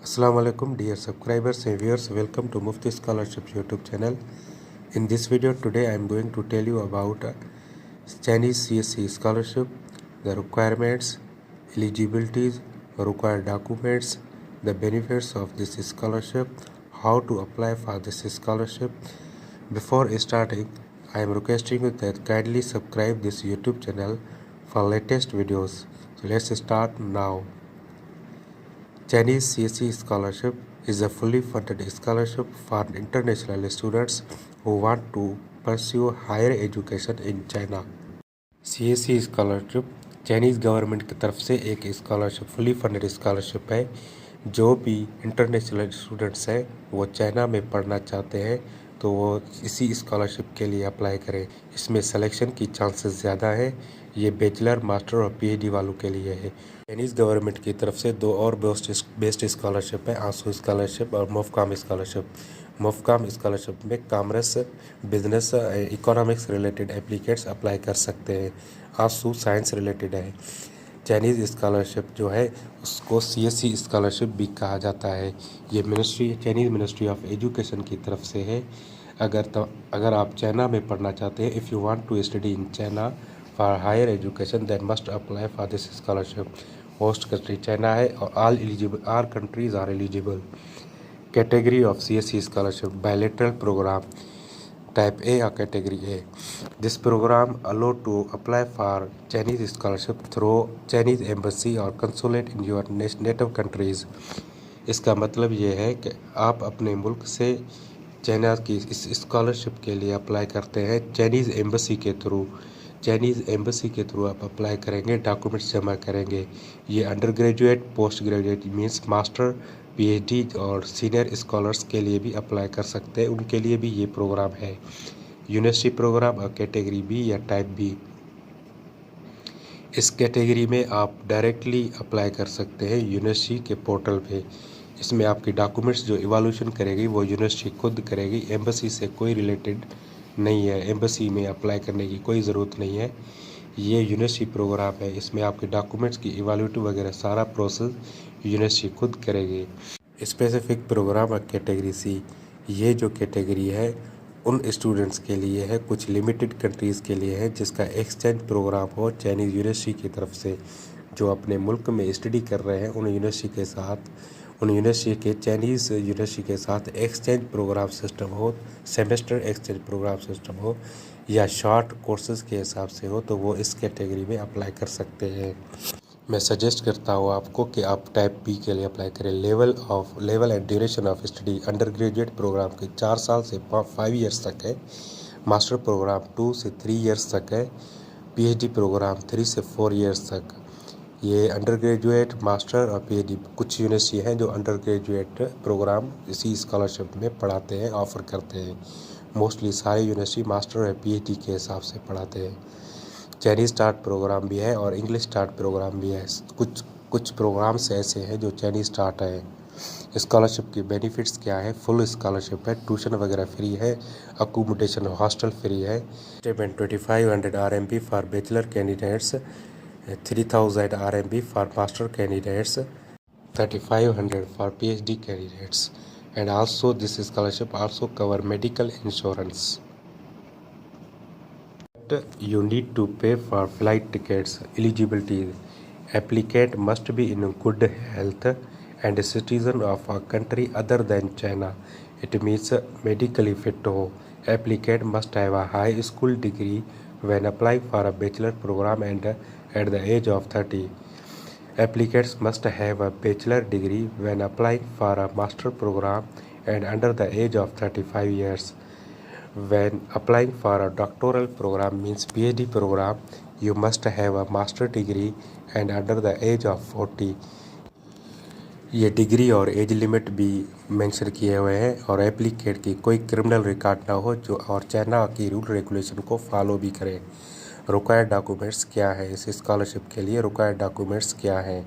Assalamu alaikum dear subscribers and viewers, welcome to Mufti Scholarships YouTube channel. In this video today I am going to tell you about Chinese CSE scholarship, the requirements, eligibilities, required documents, the benefits of this scholarship, how to apply for this scholarship. Before starting, I am requesting you that kindly subscribe this YouTube channel for latest videos. So let's start now. Chinese CSE scholarship is a fully funded scholarship for international students who want to pursue higher education in China. CSE scholarship Chinese government की तरफ से एक scholarship fully funded scholarship है। जो भी international students हैं वो China में पढ़ना चाहते हैं तो वो इसी स्कॉलरशिप के लिए अप्लाई करें। इसमें सिलेक्शन की चांसेस ज़्यादा है। ये बैचलर, मास्टर और पीएचडी वालों के लिए है। चाइनीज़ गवर्नमेंट की तरफ से दो और बेस्ट स्कॉलरशिप है, आंसू स्कॉलरशिप और मोफकाम स्कॉलरशिप। मोफकाम स्कॉलरशिप में commerce, business, economics related applicants apply कर सकते हैं। आंसू साइंस रिलेटेड है। चाइनीज़ स्कॉलरशिप जो है उसको सीएससी स्कॉलरशिप भी कहा जाता है। ये चाइनीज़ मिनिस्ट्री ऑफ एजुकेशन की तरफ से है। अगर आप चाइना में पढ़ना चाहते हैं, if you want to study in China for higher education then must apply for this scholarship. Host country China है और all countries are eligible. Category of CSC scholarship bilateral program Type A or Category A. This program allow to apply for Chinese scholarship through Chinese embassy or consulate in your native countries. इसका मतलब ये है कि आप अपने मुल्क से China की इस स्कॉलरशिप के लिए अप्लाई करते हैं चाइनीज़ एम्बेसी के थ्रू। चाइनीज़ एम्बेसी के थ्रू आप अप्लाई करेंगे, डॉक्यूमेंट्स जमा करेंगे। ये under graduate, post graduate means master, PhD और सीनियर स्कॉलर्स के लिए भी अप्लाई कर सकते हैं। उनके लिए भी ये प्रोग्राम है। यूनिवर्सिटी प्रोग्राम और कैटेगरी बी या टाइप बी। इस कैटेगरी में आप डायरेक्टली अप्लाई कर सकते हैं यूनिवर्सिटी के पोर्टल पे। इसमें आपके डॉक्यूमेंट्स जो इवैल्यूएशन करेगी वो यूनिवर्सिटी खुद करेगी। एम्बेसी से कोई रिलेटेड नहीं है, एम्बेसी में अप्लाई करने की कोई ज़रूरत नहीं है। ये यूनिवर्सिटी प्रोग्राम है। इसमें आपके डॉक्यूमेंट्स की इवैल्यूएशन वगैरह सारा प्रोसेस यूनिवर्सिटी खुद करेगी। स्पेसिफिक प्रोग्राम और कैटेगरी सी, ये जो कैटेगरी है उन स्टूडेंट्स के लिए है, कुछ लिमिटेड कंट्रीज़ के लिए है जिसका एक्सचेंज प्रोग्राम हो चाइनीज़ यूनिवर्सिटी की तरफ से। जो अपने मुल्क में स्टडी कर रहे हैं उन यूनिवर्सिटी के चाइनीज़ यूनिवर्सिटी के साथ एक्सचेंज प्रोग्राम सिस्टम हो, सेमेस्टर एक्सचेंज प्रोग्राम सिस्टम हो या शॉर्ट कोर्सेज़ के हिसाब से हो तो वो इस कैटेगरी में अप्लाई कर सकते हैं। मैं सजेस्ट करता हूँ आपको कि आप टाइप बी के लिए अप्लाई करें। Level and duration of study undergraduate program के 4 साल से 5 ईयर्स तक है। मास्टर प्रोग्राम 2 से 3 ईयर्स तक है। पीएचडी प्रोग्राम 3 से 4 ईयर्स तक। ये अंडर ग्रेजुएट, मास्टर और पीएचडी, कुछ यूनिवर्सिटी हैं जो अंडर ग्रेजुएट प्रोग्राम इसी स्कॉलरशिप में पढ़ाते हैं, ऑफ़र करते हैं। मोस्टली सारे यूनिवर्सिटी मास्टर और पीएचडी के हिसाब से पढ़ाते हैं। चाइनीज़ स्टार्ट प्रोग्राम भी है और इंग्लिश स्टार्ट प्रोग्राम भी है। कुछ प्रोग्राम्स ऐसे हैं जो चाइनीज़ स्टार्ट है। स्कॉलरशिप के बेनिफिट्स क्या है? फुल स्कॉलरशिप है, ट्यूशन वगैरह फ्री है, अकोमोडेशन हॉस्टल फ्री है। स्टेपमेंट 2500 RMB for bachelor candidates, 3000 RMB for master candidates, 3500 for PhD candidates. And also this scholarship also cover medical insurance. You need to pay for flight tickets. Eligibility: applicant must be in good health and a citizen of a country other than China. It means medically fit हो। Applicant must have a high school degree when applying for a bachelor program and at the age of 30. Applicants must have a bachelor degree when applying for a master program and under the age of 35 years. When applying for a doctoral program means PhD program, you must have a master degree and under the age of 40. ये degree और age limit भी mention किए हुए हैं और एप्लीकेट की कोई criminal record ना हो जो और चाइना की रूल रेगुलेशन को फॉलो भी करें। रिक्वायर्ड डॉक्यूमेंट्स क्या है? इस स्कॉलरशिप के लिए रिक्वायर्ड डॉक्यूमेंट्स क्या हैं?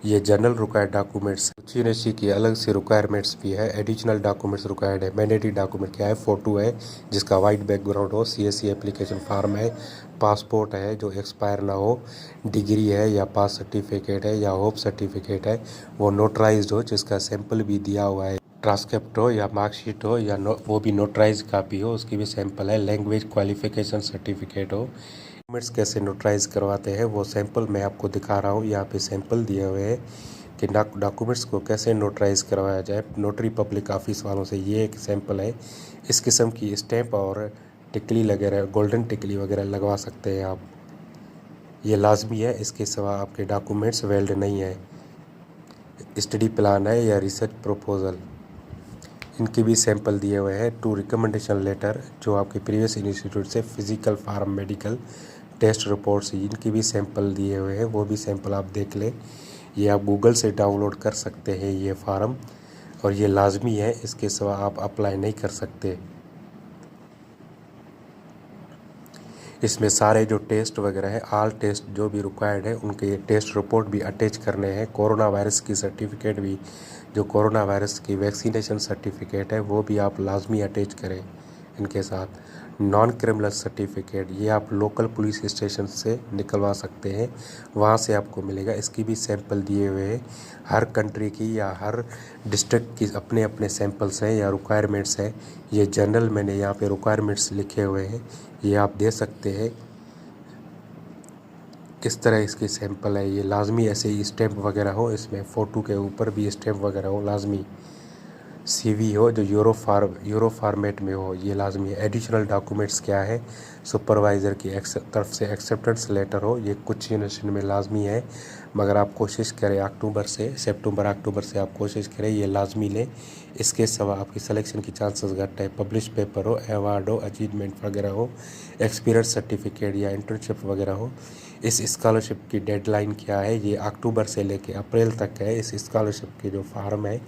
ये जनरल रिक्वायर्ड डॉक्यूमेंट्स, कुछ यूनिवर्सिटी की अलग से रिक्वायरमेंट्स भी है। एडिशनल डॉक्यूमेंट्स रिक्वायर्ड है। मैंडेटरी डॉक्यूमेंट क्या है? फ़ोटो है जिसका वाइट बैकग्राउंड हो, सीएससी एप्लीकेशन फॉर्म है, पासपोर्ट है जो एक्सपायर ना हो, डिग्री है या पास सर्टिफिकेट है या होप सर्टिफिकेट है वो नोटराइज्ड हो जिसका सैंपल भी दिया हुआ है, ट्रांसक्रिप्ट हो या मार्कशीट हो या वो भी नोटराइज कापी हो उसकी भी सैंपल है, लैंग्वेज क्वालिफिकेशन सर्टिफिकेट हो। डॉक्यूमेंट्स कैसे नोटराइज करवाते हैं वो सैंपल मैं आपको दिखा रहा हूँ। यहाँ पे सैंपल दिए हुए हैं कि डॉक्यूमेंट्स को कैसे नोटराइज करवाया जाए नोटरी पब्लिक ऑफिस वालों से। ये एक सैंपल है। इस किस्म की स्टैंप और टिकली वगैरह, गोल्डन टिकली वगैरह लगवा सकते हैं आप। ये लाजमी है, इसके सिवा आपके डॉक्यूमेंट्स वैलिड नहीं है। स्टडी प्लान है या रिसर्च प्रपोजल, इनके भी सैंपल दिए हुए हैं। 2 रिकमेंडेशन लेटर जो आपके प्रीवियस इंस्टीट्यूट से, physical form, medical test reports, इनकी भी सैंपल दिए हुए हैं, वो भी सैंपल आप देख लें। ये आप गूगल से डाउनलोड कर सकते हैं ये फार्म, और ये लाजमी है, इसके सिवा आप अप्लाई नहीं कर सकते। इसमें सारे जो टेस्ट वगैरह है, ऑल टेस्ट जो भी रिक्वायर्ड है उनके टेस्ट रिपोर्ट भी अटैच करने हैं। कोरोना वायरस की सर्टिफिकेट भी, जो कोरोना वायरस की वैक्सीनेशन सर्टिफिकेट है वो भी आप लाजमी अटैच करें इनके साथ। नॉन क्रिमिनल सर्टिफिकेट ये आप लोकल पुलिस स्टेशन से निकलवा सकते हैं, वहाँ से आपको मिलेगा। इसकी भी सैंपल दिए हुए हैं। हर कंट्री की या हर डिस्ट्रिक्ट की अपने अपने सैंपल्स हैं या रिक्वायरमेंट्स हैं। ये जनरल मैंने यहाँ पे रिक्वायरमेंट्स लिखे हुए हैं, ये आप दे सकते हैं। किस तरह इसकी सैंपल है, ये लाजमी ऐसे ही स्टैम्प वगैरह हो, इसमें फ़ोटो के ऊपर भी स्टैम्प वगैरह हो लाजमी। सीवी हो जो यूरो फॉर्मेट में हो, ये लाजमी है। एडिशनल डॉक्यूमेंट्स क्या है? सुपरवाइज़र की तरफ से एक्सेप्टेंस लेटर हो, ये कुछ यूनिवर्सिटी में लाजमी है, मगर आप कोशिश करें सितंबर अक्टूबर से आप कोशिश करें ये लाजमी लें। इसके सिवा आपकी सिलेक्शन की चांसेस घट है। पब्लिश पेपर हो, अवार्ड हो, अचीवमेंट वगैरह हो, एक्सपीरियंस सर्टिफिकेट या इंटर्नशिप वगैरह हो। इस स्कॉलरशिप की डेडलाइन क्या है? ये अक्टूबर से लेके अप्रैल तक है। इस स्कॉलरशिप की जो फार्म है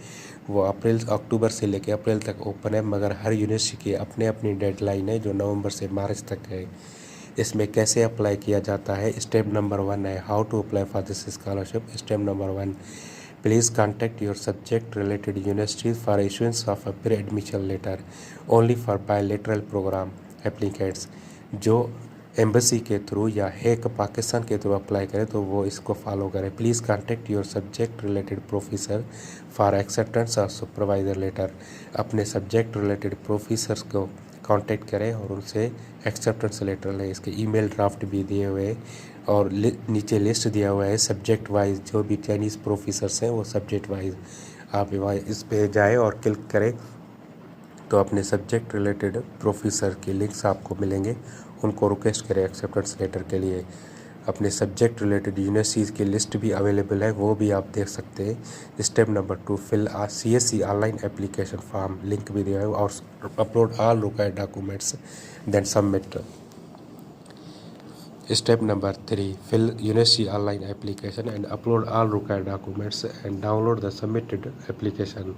वो अक्टूबर से लेके अप्रैल तक ओपन है, मगर हर यूनिवर्सिटी की अपने अपनी डेडलाइन है जो नवंबर से मार्च तक है। इसमें कैसे अप्लाई किया जाता है? स्टेप नंबर 1 है how to apply for this scholarship. Step number 1, please contact your subject related universities for issuance of a pre admission letter only for bilateral program applicants. जो एम्बेसी के थ्रू या HEC Pakistan के through apply करें तो वो इसको follow करें। Please contact your subject related professor for acceptance of supervisor letter. अपने सब्जेक्ट रिलेटेड प्रोफेसर्स को कांटेक्ट करें और उनसे एक्सेप्टेंस लेटर लें। इसके ईमेल ड्राफ्ट भी दिए हुए और नीचे लिस्ट दिया हुआ है सब्जेक्ट वाइज, जो भी चाइनीज़ प्रोफेसर्स हैं वो सब्जेक्ट वाइज। आप इस पे जाएँ और क्लिक करें तो अपने सब्जेक्ट रिलेटेड प्रोफेसर के लिंक्स आपको मिलेंगे, उनको रिक्वेस्ट करें एक्सेप्टेंस लेटर के लिए। अपने सब्जेक्ट रिलेटेड यूनिवर्सिटीज़ की लिस्ट भी अवेलेबल है, वो भी आप देख सकते हैं। Step number 2, fill CSC online application form, link भी दिया है, और upload all required documents then submit. Step number 3, fill university online application and upload all required documents and download the submitted application.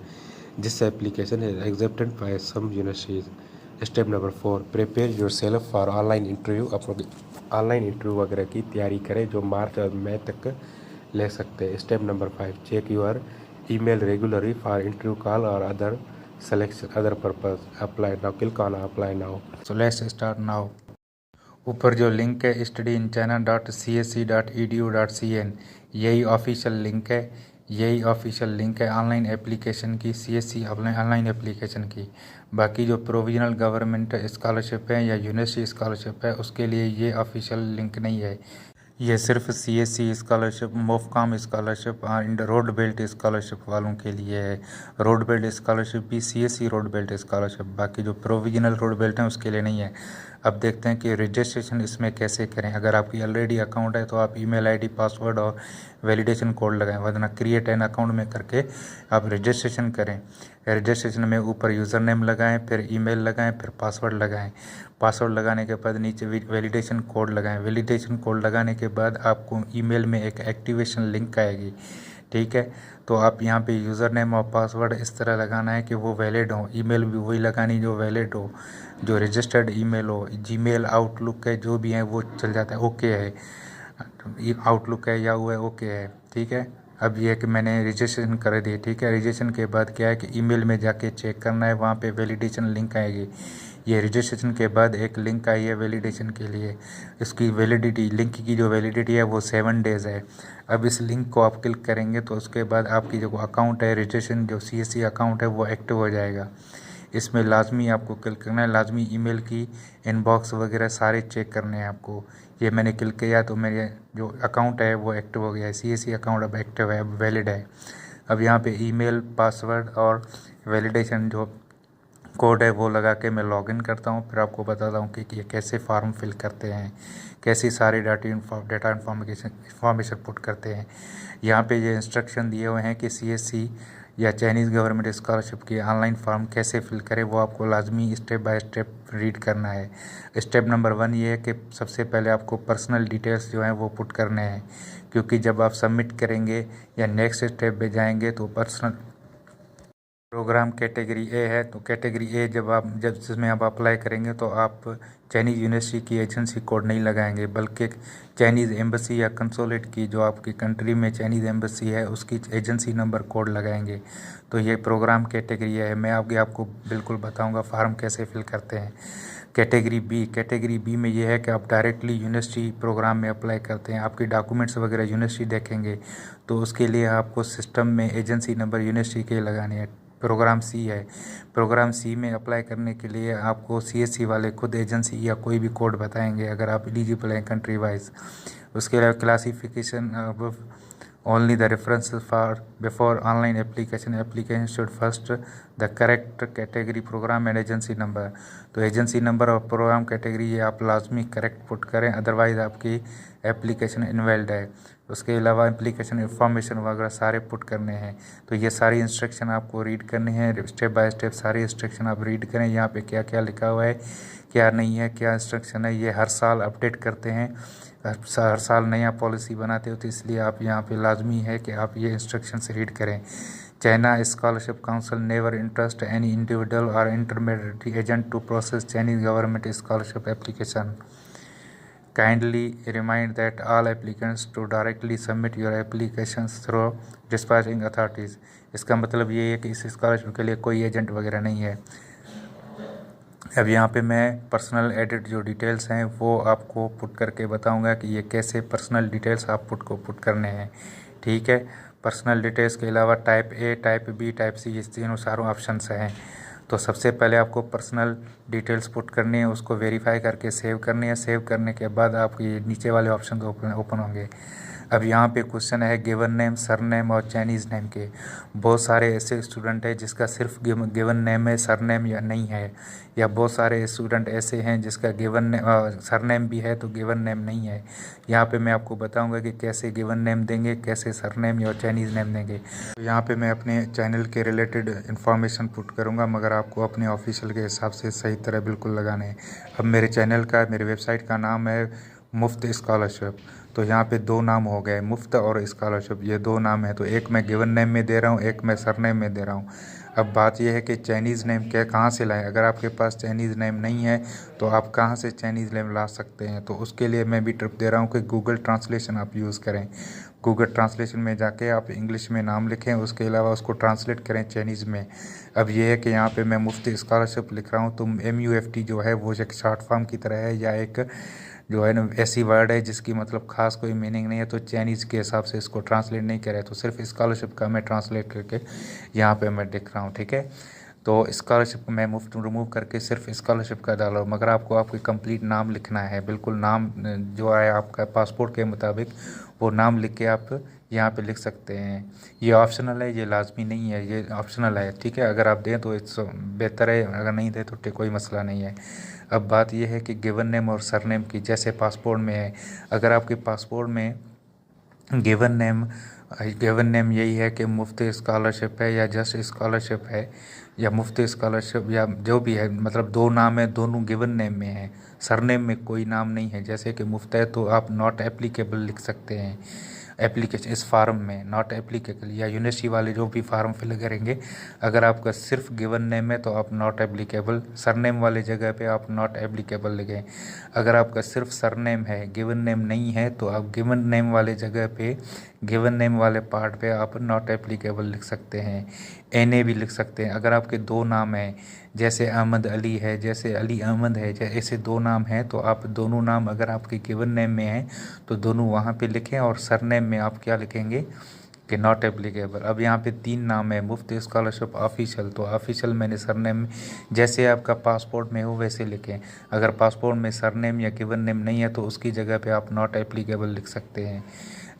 This application is accepted by some universities. Step number 4, prepare your self for online interview. अपने online interview वगैरह की तैयारी करें जो मार्च और मई तक ले सकते हैं। Step number 5, check your email regularly for interview call और other selection other purpose. Apply now, click on apply now. So let's start now. ऊपर जो लिंक है studyinchina.csc.edu.cn, यही ऑफिशियल लिंक है। यही ऑफिशियल लिंक है ऑनलाइन एप्लीकेशन की, CSC online application की। बाकी जो प्रोविजनल गवर्नमेंट स्कॉलरशिप है या यूनिवर्सिटी स्कॉलरशिप है उसके लिए ये ऑफिशियल लिंक नहीं है। ये सिर्फ CSC स्कॉलरशिप, मोफकॉम स्कॉलरशिप और रोड बेल्ट स्कॉलरशिप वालों के लिए है। रोड बेल्ट स्कॉलरशिप भी CSC रोड बेल्ट स्कॉलरशिप, बाकी जो प्रोविजनल रोड बेल्ट है उसके लिए नहीं है। अब देखते हैं कि रजिस्ट्रेशन इसमें कैसे करें। अगर आपकी ऑलरेडी अकाउंट है तो आप ईमेल आईडी, पासवर्ड और वैलिडेशन कोड लगाएं, वरना क्रिएट एन अकाउंट में करके आप रजिस्ट्रेशन करें। रजिस्ट्रेशन में ऊपर यूज़र नेम लगाएं, फिर ईमेल लगाएं, फिर पासवर्ड लगाएं। पासवर्ड लगाने के बाद नीचे वैलिडेशन कोड लगाएं। वैलिडेशन कोड लगाने के बाद आपको ईमेल में एक एक्टिवेशन लिंक आएगी, ठीक है। तो आप यहाँ पे यूज़र नेम और पासवर्ड इस तरह लगाना है कि वो वैलिड हो। ईमेल भी वही लगानी जो वैलिड हो, जो रजिस्टर्ड ईमेल हो। जीमेल, आउटलुक है, जो भी है वो चल जाता है, ओके है। आउटलुक है या वो है, ओके है, ठीक है। अब ये है कि मैंने रजिस्ट्रेशन कर दी, ठीक है। रजिस्ट्रेशन के बाद क्या है कि ईमेल में जाके चेक करना है, वहाँ पे वैलिडेशन लिंक आएगी। ये रजिस्ट्रेशन के बाद एक लिंक आई है वैलिडेशन के लिए, इसकी वैलिडिटी, लिंक की जो वैलिडिटी है वो 7 डेज़ है। अब इस लिंक को आप क्लिक करेंगे तो उसके बाद आपकी जो अकाउंट है, रजिस्ट्रेशन जो CSC अकाउंट है वो एक्टिव हो जाएगा। इसमें लाजमी आपको क्लिक करना है, लाजमी ईमेल की इनबॉक्स वगैरह सारे चेक करने हैं आपको। ये मैंने क्लिक किया तो मेरे जो अकाउंट है वो एक्टिव हो गया है, CSC अकाउंट अब एक्टिव है, अब वैलिड है। अब यहाँ पे ईमेल, पासवर्ड और वैलिडेशन जो कोड है वो लगा के मैं लॉगिन करता हूँ। फिर आपको बताता हूँ कि ये कैसे फॉर्म फिल करते हैं, कैसी सारी डेटा इन्फॉर्मेशन पुट करते हैं। यहाँ पे ये इंस्ट्रक्शन दिए हुए हैं कि CSC या चाइनीज़ गवर्नमेंट स्कॉलरशिप की ऑनलाइन फॉर्म कैसे फिल करें, वो आपको लाजमी स्टेप बाय स्टेप रीड करना है। स्टेप नंबर 1 ये है कि सबसे पहले आपको पर्सनल डिटेल्स जो हैं वो पुट करने हैं, क्योंकि जब आप सबमिट करेंगे या नेक्स्ट स्टेप पे जाएंगे तो पर्सनल प्रोग्राम कैटेगरी ए है, तो कैटेगरी ए जब जिसमें आप अप्लाई करेंगे तो आप चाइनीज़ यूनिवर्सिटी की एजेंसी कोड नहीं लगाएंगे, बल्कि चाइनीज़ एम्बेसी या कंसोलेट की जो आपकी कंट्री में चाइनीज़ एम्बेसी है उसकी एजेंसी नंबर कोड लगाएंगे। तो ये प्रोग्राम कैटेगरी है। मैं आपको बिल्कुल बताऊंगा फार्म कैसे फिल करते हैं। कैटेगरी बी में ये है कि आप डायरेक्टली यूनिवर्सिटी प्रोग्राम में अप्लाई करते हैं। आपके डॉक्यूमेंट्स वगैरह यूनिवर्सिटी देखेंगे तो उसके लिए आपको सिस्टम में एजेंसी नंबर यूनिवर्सिटी के लगाने हैं। प्रोग्राम सी है, प्रोग्राम सी में अप्लाई करने के लिए आपको CSC वाले खुद एजेंसी या कोई भी कोड बताएंगे अगर आप एलिजिबल हैं कंट्री वाइज। उसके अलावा classification only the reference for before online application should first the correct category program and agency number. तो एजेंसी नंबर और प्रोग्राम कैटेगरी ये आप लाजमी करेक्ट पुट करें, अदरवाइज़ आपकी एप्लीकेशन इनवैलिड है। उसके अलावा एप्लीकेशन इन्फॉर्मेशन वगैरह सारे पुट करने हैं। तो ये सारी इंस्ट्रक्शन आपको रीड करनी है, स्टेप बाय स्टेप सारी इंस्ट्रक्शन आप रीड करें। यहाँ पे क्या क्या लिखा हुआ है, क्या नहीं है, क्या इंस्ट्रक्शन है, ये हर साल अपडेट करते हैं, हर साल नया पॉलिसी बनाते हो, तो इसलिए आप यहाँ पे लाजमी है कि आप ये इंस्ट्रक्शन से रीड करें। China scholarship council never interest any individual और intermediate agent to process Chinese government scholarship application. Kindly remind that all applicants to directly submit your applications through dispatching authorities। इसका मतलब ये है कि इस स्कॉलरशिप के लिए कोई एजेंट वगैरह नहीं है। अब यहाँ पे मैं पर्सनल एडिट जो डिटेल्स हैं वो आपको पुट करके बताऊंगा कि ये कैसे पर्सनल डिटेल्स आप पुट करने हैं, ठीक है। पर्सनल डिटेल्स के अलावा type A, type B, type C, इस तीनों सारों ऑप्शंस हैं। तो सबसे पहले आपको पर्सनल डिटेल्स पुट करनी है, उसको वेरीफाई करके सेव करनी है। सेव करने के बाद आपके नीचे वाले ऑप्शन ओपन होंगे। अब यहाँ पे क्वेश्चन है गिवन नेम, सरनेम और चाइनीज़ नेम के। बहुत सारे ऐसे स्टूडेंट हैं जिसका सिर्फ गिवन नेम है, सरनेम या नहीं है, या बहुत सारे स्टूडेंट ऐसे हैं जिसका सरनेम भी है तो गिवन नेम नहीं है। यहाँ पे मैं आपको बताऊंगा कि कैसे गिवन नेम देंगे, कैसे सरनेम या चाइनीज़ नेम देंगे। तो यहाँ पे मैं अपने चैनल के रिलेटेड इन्फॉर्मेशन पुट करूँगा, मगर आपको अपने ऑफिशियल के हिसाब से सही तरह बिल्कुल लगाने हैं। अब मेरे चैनल का, मेरे वेबसाइट का नाम है मुफ्त स्कॉलरशिप। तो यहाँ पे 2 नाम हो गए, मुफ्त और स्कॉलरशिप, ये 2 नाम है। तो एक मैं गिवन नेम में दे रहा हूँ, एक मैं सरनेम में दे रहा हूँ। अब बात यह है कि चाइनीज़ नेम कहाँ से लाएं। अगर आपके पास चाइनीज़ नेम नहीं है तो आप कहाँ से चाइनीज़ नेम ला सकते हैं। तो उसके लिए मैं भी टिप दे रहा हूँ कि गूगल ट्रांसलेशन आप यूज़ करें। गूगल ट्रांसलेशन में जाके आप इंग्लिश में नाम लिखें, उसके अलावा उसको ट्रांसलेट करें चाइनीज़ में। अब ये है कि यहाँ पे मैं मुफ्त स्कॉलरशिप लिख रहा हूँ तो MUFT जो है वो एक शॉर्ट फॉर्म की तरह है, या एक जो है ना ऐसी वर्ड है जिसकी मतलब ख़ास कोई मीनिंग नहीं है, तो चाइनीज़ के हिसाब से इसको ट्रांसलेट नहीं करे। तो सिर्फ स्कॉलरशिप का मैं ट्रांसलेट करके यहाँ पे मैं लिख रहा हूँ, ठीक है। तो स्कॉलरशिप मैं मुफ्त रिमूव करके सिर्फ स्कॉलरशिप का डाला, मगर आपको आपकी कंप्लीट नाम लिखना है, बिल्कुल नाम जो है आपका पासपोर्ट के मुताबिक वो नाम लिख के आप यहाँ पे लिख सकते हैं। ये ऑप्शनल है, ये लाजमी नहीं है, ये ऑप्शनल है, ठीक है। अगर आप दें तो इट्स बेहतर है, अगर नहीं दें तो कोई मसला नहीं है। अब बात यह है कि गिवन नेम और सरनेम की, जैसे पासपोर्ट में है, अगर आपके पासपोर्ट में गिवन नेम यही है कि मुफ्त स्कॉलरशिप है या जस्ट स्कॉलरशिप है या मुफ्त स्कॉलरशिप या जो भी है, मतलब 2 नाम है, दोनों गिवन नेम में है, सरनेम में कोई नाम नहीं है। जैसे कि मुफ्त है तो आप नॉट एप्लीकेबल लिख सकते हैं एप्लीकेशन इस फार्म में, नॉट एप्लीकेबल, या यूनिवर्सिटी वाले जो भी फार्म फिल करेंगे, अगर आपका सिर्फ गिवन नेम है तो आप नॉट एप्लीकेबल, सरनेम वाले जगह पे आप नॉट एप्लीकेबल लिखें। अगर आपका सिर्फ सरनेम है, गिवन नेम नहीं है, तो आप गिवन नेम वाले जगह पे गिवन नेम वाले पार्ट पे आप नॉट एप्लीकेबल लिख सकते हैं, एनए भी लिख सकते हैं। अगर आपके दो नाम हैं, जैसे अहमद अली है, जैसे अली अहमद है, ऐसे दो नाम हैं, तो आप दोनों नाम अगर आपके गिवन नेम में हैं तो दोनों वहाँ पे लिखें, और सरनेम में आप क्या लिखेंगे कि नॉट एप्लीकेबल। अब यहाँ पे 3 नाम है, मुफ्त स्कॉलरशिप ऑफिशियल, तो ऑफिशियल मैंने सरनेम जैसे आपका पासपोर्ट में हो वैसे लिखें। अगर पासपोर्ट में सरनेम या गिवन नेम नहीं है तो उसकी जगह पे आप नॉट एप्लीकेबल लिख सकते हैं।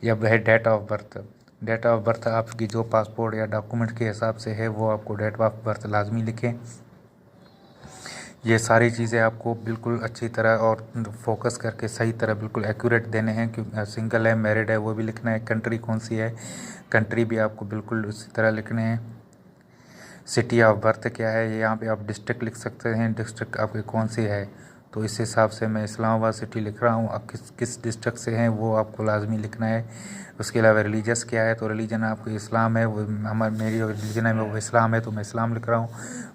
या है date of birth, date of birth आपकी जो पासपोर्ट या डॉक्यूमेंट के हिसाब से है वो आपको डेट ऑफ बर्थ लाजमी लिखें। ये सारी चीज़ें आपको बिल्कुल अच्छी तरह और फोकस करके सही तरह बिल्कुल एक्यूरेट देने हैं, क्योंकि सिंगल है, मैरिड है, वो भी लिखना है, कंट्री कौन सी है, कंट्री भी आपको बिल्कुल उसी तरह लिखने हैं। सिटी ऑफ बर्थ क्या है, यहाँ पे आप डिस्ट्रिक्ट लिख सकते हैं, डिस्ट्रिक्ट आपकी कौन सी है, तो इस हिसाब से मैं इस्लामाबाद सिटी लिख रहा हूँ। आप किस डिस्ट्रिक्ट से हैं वो आपको लाजमी लिखना है। उसके अलावा रिलीजियस क्या है, तो रिलीजन आपको इस्लाम है, वो मेरी रिलीजन है वो इस्लाम है, तो मैं इस्लाम लिख रहा हूँ।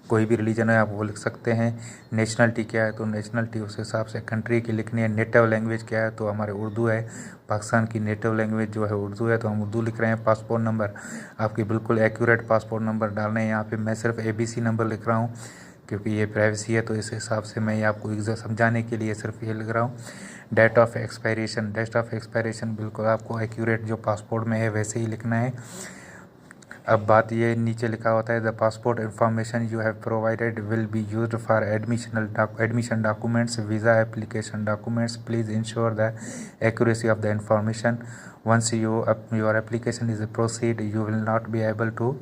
कोई भी रिलीजन है आप वो लिख सकते हैं। नेशनलिटी क्या है, तो नेशनलिटी उस हिसाब से कंट्री की लिखनी है। नेटिव लैंग्वेज क्या है, तो हमारे उर्दू है, पाकिस्तान की नेटिव लैंग्वेज जो है उर्दू है, तो हम उर्दू लिख रहे हैं। पासपोर्ट नंबर आपकी बिल्कुल एक्यूरेट पासपोर्ट नंबर डालने हैं। यहाँ पे मैं सिर्फ ABC नंबर लिख रहा हूँ क्योंकि ये प्राइवेसी है, तो इस हिसाब से मैं ये आपको एग्जैक्ट समझाने के लिए सिर्फ ये लिख रहा हूँ। Date of expiration, date of expiration बिल्कुल आपको एक्यूरेट जो पासपोर्ट में है वैसे ही लिखना है। अब बात ये नीचे लिखा होता है, the passport information you have provided will be used for admission documents, visa application documents, please ensure the accuracy of the information. Once your application is proceed you will not be able to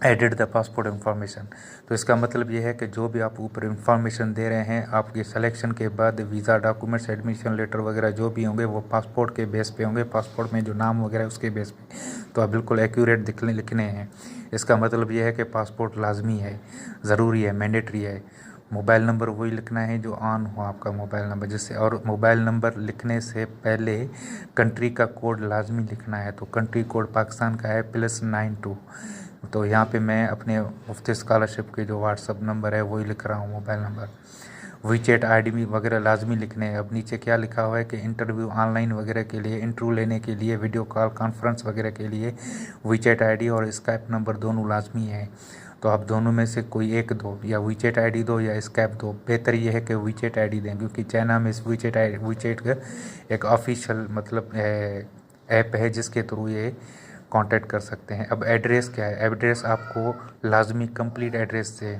edit the passport information. तो इसका मतलब ये है कि जो भी आप ऊपर इन्फॉर्मेशन दे रहे हैं आपके सिलेक्शन के बाद, वीज़ा डॉक्यूमेंट्स, एडमिशन लेटर वगैरह जो भी होंगे वो पासपोर्ट के बेस पे होंगे, पासपोर्ट में जो नाम वगैरह उसके बेस पे, तो आप बिल्कुल एक्यूरेट लिखने हैं। इसका मतलब ये है कि पासपोर्ट लाजमी है, ज़रूरी है, मैंडेटरी है। मोबाइल नंबर वही लिखना है जो ऑन हो आपका मोबाइल नंबर, जिससे, और मोबाइल नंबर लिखने से पहले कंट्री का कोड लाजमी लिखना है। तो कंट्री कोड पाकिस्तान का है +92। तो यहाँ पे मैं अपने मुफ्ती स्कॉलरशिप के जो व्हाट्सअप नंबर है वही लिख रहा हूँ, मोबाइल नंबर। वीचैट ID भी वगैरह लाजमी लिखने हैं। अब नीचे क्या लिखा हुआ है कि इंटरव्यू ऑनलाइन वगैरह के लिए, इंटरव्यू लेने के लिए, वीडियो कॉल कॉन्फ्रेंस वगैरह के लिए वीचैट ID और स्काइप नंबर दोनों लाजमी है। तो आप दोनों में से कोई एक दो, या वीचैट ID दो या स्काइप दो। बेहतर ये है कि वीचैट ID दें, क्योंकि चाइना में इस वीचैट का एक ऑफिशियल मतलब ऐप है जिसके थ्रू ये कांटेक्ट कर सकते हैं। अब एड्रेस क्या है, एड्रेस आपको लाजमी कंप्लीट एड्रेस से,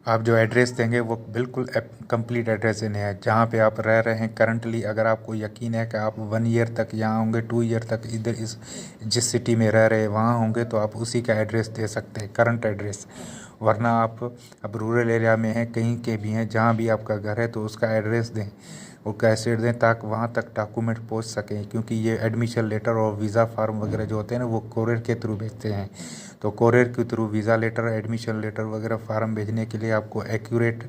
आप जो एड्रेस देंगे वो बिल्कुल कंप्लीट एड्रेस देने हैं जहाँ पे आप रह रहे हैं करंटली। अगर आपको यकीन है कि आप 1 ईयर तक यहाँ होंगे, 2 ईयर तक इधर इस जिस सिटी में रह रहे हैं वहाँ होंगे, तो आप उसी का एड्रेस दे सकते हैं, करंट एड्रेस। वरना आप अब रूरल एरिया में हैं, कहीं के भी हैं, जहाँ भी आपका घर है तो उसका एड्रेस दें, वो कैसे दें ताकि वहाँ तक डॉक्यूमेंट पहुँच सकें। क्योंकि ये एडमिशन लेटर और वीज़ा फार्म वगैरह जो होते हैं ना वो कोरियर के थ्रू भेजते हैं, तो कोरियर के through visa letter, admission letter वगैरह फार्म भेजने के लिए आपको एक्यूरेट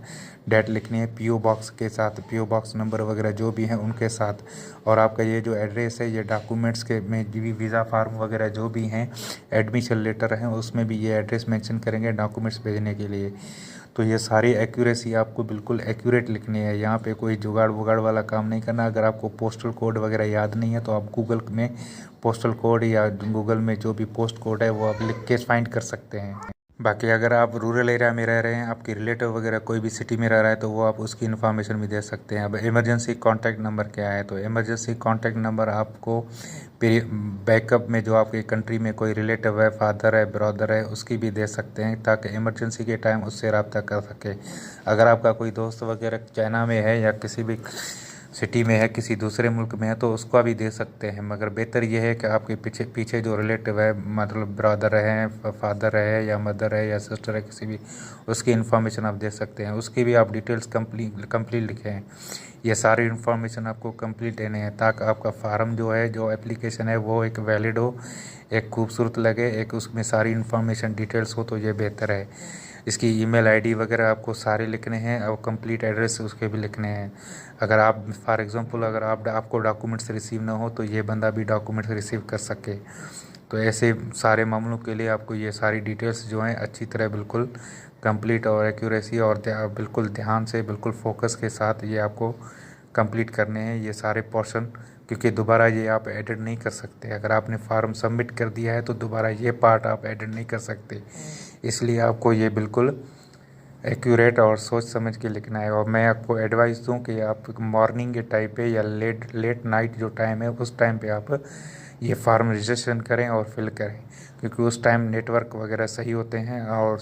डेट लिखनी है, PO बॉक्स के साथ, PO बॉक्स नंबर वगैरह जो भी हैं उनके साथ। और आपका ये जो एड्रेस है ये डॉक्यूमेंट्स के में भी, वीज़ा फार्म वगैरह जो भी हैं, एडमिशन लेटर हैं, उसमें भी ये एड्रेस मेंशन करेंगे डॉक्यूमेंट्स भेजने के लिए। तो ये सारी एक्यूरेसी आपको बिल्कुल एक्यूरेट लिखनी है, यहाँ पे कोई जुगाड़ वुगाड़ वाला काम नहीं करना। अगर आपको पोस्टल कोड वगैरह याद नहीं है तो आप गूगल में पोस्टल कोड या गूगल में जो भी पोस्ट कोड है वो आप लिख के फाइंड कर सकते हैं। बाकी अगर आप रूरल एरिया में रह रहे हैं, आपके रिलेटिव वगैरह कोई भी सिटी में रह रहा है, तो वो आप उसकी इन्फॉर्मेशन भी दे सकते हैं। अब इमरजेंसी कॉन्टैक्ट नंबर क्या है, तो इमरजेंसी कॉन्टैक्ट नंबर आपको बैकअप में जो आपकी कंट्री में कोई रिलेटिव है, फादर है, ब्रदर है, उसकी भी दे सकते हैं ताकि इमरजेंसी के टाइम उससे रब्ता कर सके। अगर आपका कोई दोस्त वगैरह चाइना में है या किसी भी सिटी में है, किसी दूसरे मुल्क में है, तो उसका भी दे सकते हैं। मगर बेहतर ये है कि आपके पीछे पीछे जो रिलेटिव है, मतलब ब्रदर है, फादर है या मदर है या सिस्टर है, किसी भी, उसकी इन्फॉर्मेशन आप दे सकते हैं। उसकी भी आप डिटेल्स कंप्लीट लिखें। ये सारी इन्फॉर्मेशन आपको कंप्लीट देने हैं ताकि आपका फार्म जो है, जो एप्लीकेशन है, वो एक वैलिड हो, एक खूबसूरत लगे, एक उसमें सारी इन्फॉर्मेशन डिटेल्स हो, तो ये बेहतर है। इसकी ईमेल ID वगैरह आपको सारे लिखने हैं और कंप्लीट एड्रेस उसके भी लिखने हैं। अगर आप फॉर एग्ज़ाम्पल अगर आपको डॉक्यूमेंट्स रिसीव ना हो तो ये बंदा भी डॉक्यूमेंट्स रिसीव कर सके। तो ऐसे सारे मामलों के लिए आपको ये सारी डिटेल्स जो हैं अच्छी तरह बिल्कुल कंप्लीट और एक्यूरेसी और बिल्कुल ध्यान से, बिल्कुल फोकस के साथ ये आपको कंप्लीट करने हैं। ये सारे पोर्शन क्योंकि दोबारा ये आप एडिट नहीं कर सकते। अगर आपने फॉर्म सबमिट कर दिया है तो दोबारा ये पार्ट आप एडिट नहीं कर सकते, इसलिए आपको ये बिल्कुल एक्यूरेट और सोच समझ के लिखना है। और मैं आपको एडवाइस दूं कि आप मॉर्निंग के टाइम पे या लेट नाइट जो टाइम है उस टाइम पे आप ये फार्म रजिस्ट्रेशन करें और फिल करें, क्योंकि उस टाइम नेटवर्क वगैरह सही होते हैं और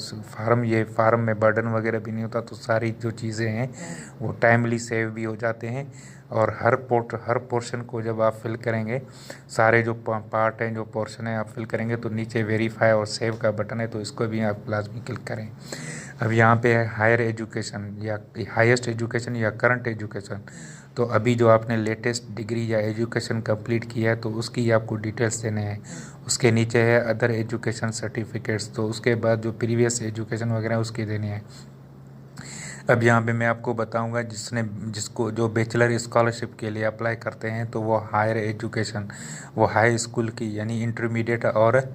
फार्म में बर्डन वगैरह भी नहीं होता, तो सारी जो चीज़ें हैं वो टाइमली सेव भी हो जाते हैं। और हर पोर्शन को जब आप फिल करेंगे, सारे जो पार्ट हैं जो पोर्शन है आप फिल करेंगे, तो नीचे वेरीफाई और सेव का बटन है, तो इसको भी आप लाजमी क्लिक करें। अब यहाँ पे है हायर एजुकेशन या हाईएस्ट एजुकेशन या करंट एजुकेशन। तो अभी जो आपने लेटेस्ट डिग्री या एजुकेशन कंप्लीट किया है तो उसकी आपको डिटेल्स देने हैं। उसके नीचे है अदर एजुकेशन सर्टिफिकेट्स, तो उसके बाद जो प्रीवियस एजुकेशन वगैरह उसकी देनी है। अब यहाँ पे मैं आपको बताऊंगा जिसको जो बैचलर स्कॉलरशिप के लिए अप्लाई करते हैं तो वो हायर एजुकेशन, वो हाई स्कूल की यानी इंटरमीडिएट और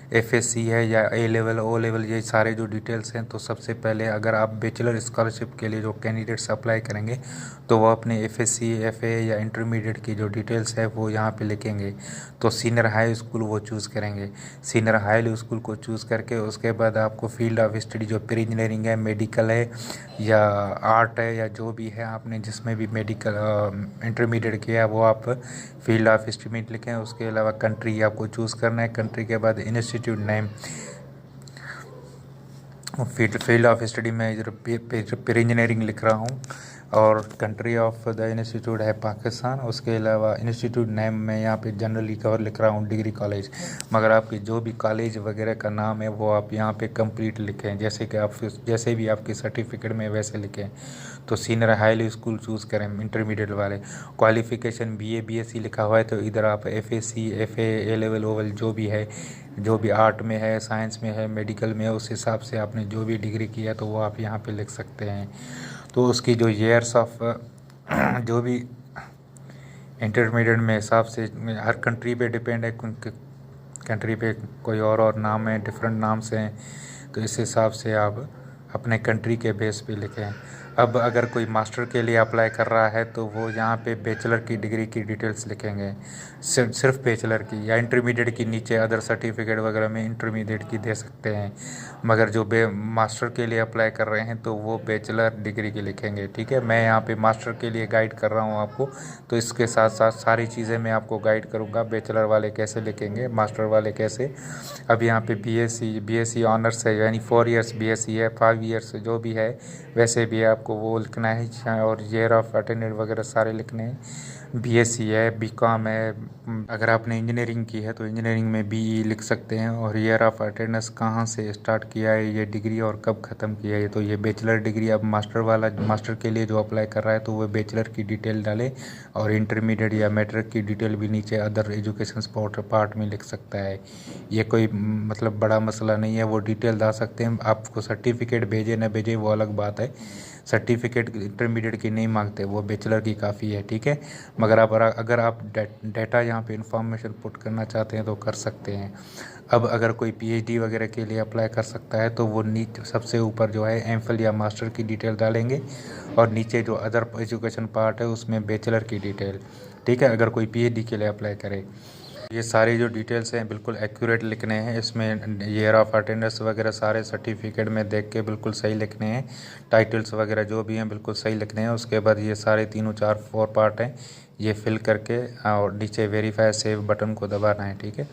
एफएससी है या ए लेवल ओ लेवल, ये सारे जो डिटेल्स हैं। तो सबसे पहले अगर आप बैचलर स्कॉलरशिप के लिए जो कैंडिडेट्स अप्लाई करेंगे तो वो अपने एफएससी एफए या इंटरमीडिएट की जो डिटेल्स है वो यहाँ पे लिखेंगे। तो सीनियर हाई स्कूल वो चूज़ करेंगे। सीनियर हाई स्कूल को चूज़ करके उसके बाद आपको फील्ड ऑफ स्टडी जो प्री इंजीनियरिंग है, मेडिकल है या आर्ट है या जो भी है आपने जिसमें भी मेडिकल इंटरमीडिएट किया है वो आप फील्ड ऑफ स्टडी लिखें। उसके अलावा कंट्री आपको चूज़ करना है। कंट्री के बाद institute name, field of study में इधर प्री इंजीनियरिंग लिख रहा हूँ और कंट्री ऑफ द इंस्टीट्यूट है पाकिस्तान। उसके अलावा इंस्टीट्यूट नेम में यहाँ पे जनरली कवर लिख रहा हूँ डिग्री कॉलेज, मगर आपकी जो भी कॉलेज वगैरह का नाम है वो आप यहाँ पे कंप्लीट लिखें, जैसे भी आपके सर्टिफिकेट में वैसे लिखें। तो सीनियर हाई स्कूल चूज़ करें इंटरमीडिएट वाले। क्वालिफ़िकेशन बीए बीएससी लिखा हुआ है तो इधर आप एफएससी एफए ए लेवल ओवल जो भी है, जो भी आर्ट में है, साइंस में है, मेडिकल में है, उस हिसाब से आपने जो भी डिग्री किया तो वो आप यहाँ पे लिख सकते हैं। तो उसकी जो ईयर्स ऑफ जो भी इंटरमीडिएट में हिसाब से हर कंट्री पे डिपेंड है, कंट्री पे कोई और नाम है, डिफरेंट नाम से हैं, तो इस हिसाब से आप अपने कंट्री के बेस पे लिखें। अब अगर कोई मास्टर के लिए अप्लाई कर रहा है तो वो यहाँ पे बैचलर की डिग्री की डिटेल्स लिखेंगे, सिर्फ बैचलर की, या इंटरमीडिएट की नीचे अदर सर्टिफिकेट वगैरह में इंटरमीडिएट की दे सकते हैं। मगर जो मास्टर के लिए अप्लाई कर रहे हैं तो वो बैचलर डिग्री की लिखेंगे। ठीक है, मैं यहाँ पे मास्टर के लिए गाइड कर रहा हूँ आपको, तो इसके साथ साथ सारी चीज़ें मैं आपको गाइड करूँगा। बैचलर वाले कैसे लिखेंगे, मास्टर वाले कैसे। अब यहाँ पे बीएससी ऑनर्स है यानी 4 इयर्स बीएससी है, 5 इयर्स जो भी है वैसे भी आपको वो लिखना है, और ईयर ऑफ अटेंडेड वगैरह सारे लिखने हैं। बीएससी है, बीकॉम है, अगर आपने इंजीनियरिंग की है तो इंजीनियरिंग में बीई लिख सकते हैं, और ईयर ऑफ अटेंडेंस कहाँ से स्टार्ट किया है ये डिग्री और कब ख़त्म किया है। तो ये बैचलर डिग्री अब मास्टर के लिए जो अप्लाई कर रहा है तो वो बैचलर की डिटेल डाले, और इंटरमीडिएट या मैट्रिक की डिटेल भी नीचे अदर एजुकेशन पार्ट में लिख सकता है। ये कोई मतलब बड़ा मसला नहीं है, वो डिटेल डाल सकते हैं। आपको सर्टिफिकेट भेजे ना भेजे वो अलग बात है, सर्टिफिकेट इंटरमीडिएट की नहीं मांगते, वो बैचलर की काफ़ी है। ठीक है, मगर अगर आप डाटा यहाँ पे इंफॉर्मेशन पुट करना चाहते हैं तो कर सकते हैं। अब अगर कोई पीएचडी वगैरह के लिए अप्लाई कर सकता है तो वो सबसे ऊपर जो है एमफिल या मास्टर की डिटेल डालेंगे, और नीचे जो अदर एजुकेशन पार्ट है उसमें बैचलर की डिटेल। ठीक है, अगर कोई पीएचडी के लिए अप्लाई करे। ये सारे जो डिटेल्स हैं बिल्कुल एक्यूरेट लिखने हैं, इसमें ईयर ऑफ अटेंडेंस वगैरह सारे सर्टिफिकेट में देख के बिल्कुल सही लिखने हैं, टाइटल्स वगैरह जो भी हैं बिल्कुल सही लिखने हैं। उसके बाद ये सारे 4 पार्ट हैं ये फिल करके और नीचे वेरीफाई सेव बटन को दबाना है। ठीक है,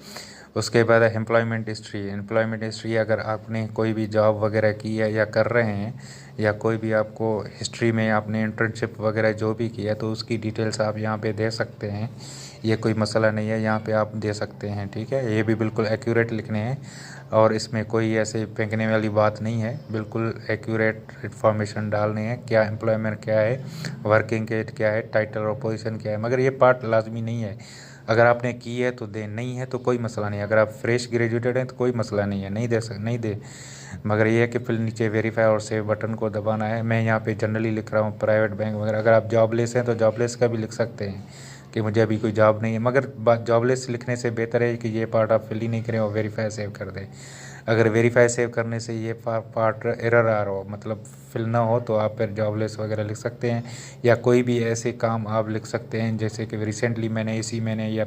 उसके बाद एम्प्लॉयमेंट हिस्ट्री अगर आपने कोई भी जॉब वगैरह की है या कर रहे हैं, या कोई भी आपको हिस्ट्री में आपने इंटर्नशिप वगैरह जो भी किया तो उसकी डिटेल्स आप यहाँ पे दे सकते हैं। ये कोई मसला नहीं है, यहाँ पे आप दे सकते हैं। ठीक है, ये भी बिल्कुल एक्यूरेट लिखने हैं और इसमें कोई ऐसे फेंकने वाली बात नहीं है, बिल्कुल एक्यूरेट इन्फॉर्मेशन डालने हैं। क्या एम्प्लॉयमेंट क्या है, वर्किंग एज क्या है, टाइटल और पोजीशन क्या है। मगर ये पार्ट लाजमी नहीं है, अगर आपने की है तो दे, नहीं है तो कोई मसला नहीं। अगर आप फ्रेश ग्रेजुएटेड हैं तो कोई मसला नहीं है, नहीं दे। मगर ये है कि फिर नीचे वेरीफाई और सेव बटन को दबाना है। मैं यहाँ पे जनरली लिख रहा हूँ प्राइवेट बैंक वगैरह, अगर आप जॉबलेस हैं तो जॉबलेस का भी लिख सकते हैं कि मुझे अभी कोई जॉब नहीं है, मगर जॉबलेस लिखने से बेहतर है कि ये पार्ट आप फिल ही नहीं करें और वेरीफाई सेव कर दें। अगर वेरीफाई सेव करने से ये पार्ट एरर आ रहा हो, मतलब फिल ना हो, तो आप फिर जॉबलेस वगैरह लिख सकते हैं, या कोई भी ऐसे काम आप लिख सकते हैं जैसे कि रिसेंटली मैंने इसी महीने या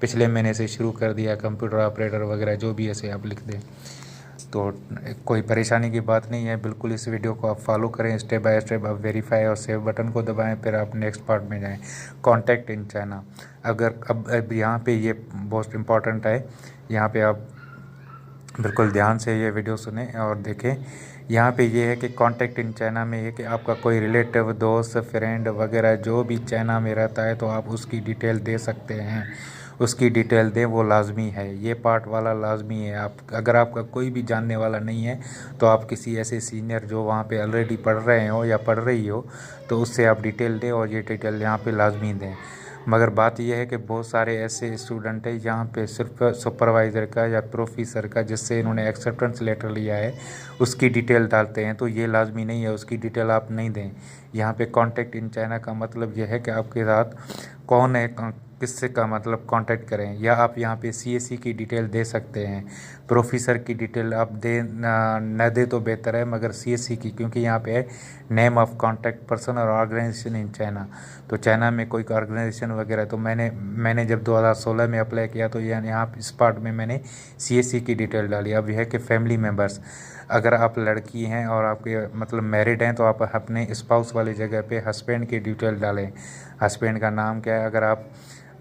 पिछले महीने से शुरू कर दिया कंप्यूटर ऑपरेटर वगैरह, जो भी ऐसे आप लिख दें। तो कोई परेशानी की बात नहीं है, बिल्कुल इस वीडियो को आप फॉलो करें स्टेप बाय स्टेप। आप वेरीफाई और सेव बटन को दबाएं, फिर आप नेक्स्ट पार्ट में जाएं, कॉन्टैक्ट इन चाइना। अगर अब यहाँ पे ये बहुत इम्पॉर्टेंट है, यहाँ पे आप बिल्कुल ध्यान से ये वीडियो सुने और देखें। यहाँ पे ये है कि कॉन्टैक्ट इन चाइना में है कि आपका कोई रिलेटिव, दोस्त, फ्रेंड वगैरह जो भी चाइना में रहता है तो आप उसकी डिटेल दे सकते हैं, उसकी डिटेल दें, वो लाजमी है, ये पार्ट वाला लाजमी है। आप अगर आपका कोई भी जानने वाला नहीं है तो आप किसी ऐसे सीनियर जो वहाँ पे ऑलरेडी पढ़ रहे हो या पढ़ रही हो तो उससे आप डिटेल दें और ये डिटेल यहाँ पे लाजमी दें। मगर बात यह है कि बहुत सारे ऐसे स्टूडेंट हैं यहाँ पे सिर्फ सुपरवाइज़र का या प्रोफेसर का, जिससे इन्होंने एक्सेप्टेंस लेटर लिया है, उसकी डिटेल डालते हैं, तो ये लाजमी नहीं है, उसकी डिटेल आप नहीं दें। यहाँ पे कॉन्टैक्ट इन चाइना का मतलब यह है कि आपके साथ कौन है, किससे का मतलब कांटेक्ट करें, या आप यहाँ पे सीएससी की डिटेल दे सकते हैं। प्रोफेसर की डिटेल आप दे न दे तो बेहतर है, मगर सीएससी की, क्योंकि यहाँ पे है नेम ऑफ कांटेक्ट पर्सन और ऑर्गेनाइजेशन इन चाइना। तो चाइना में कोई ऑर्गेनाइजेशन वगैरह, तो मैंने जब 2016 में अप्लाई किया तो यहाँ इस पार्ट में मैंने सीएससी की डिटेल डाली। अब यह है कि फैमिली मेम्बर्स, अगर आप लड़की हैं और आपके मतलब मैरिड हैं तो आप अपने स्पाउस वाली जगह पे हस्बैंड की डिटेल डालें, हस्बैंड का नाम क्या है। अगर आप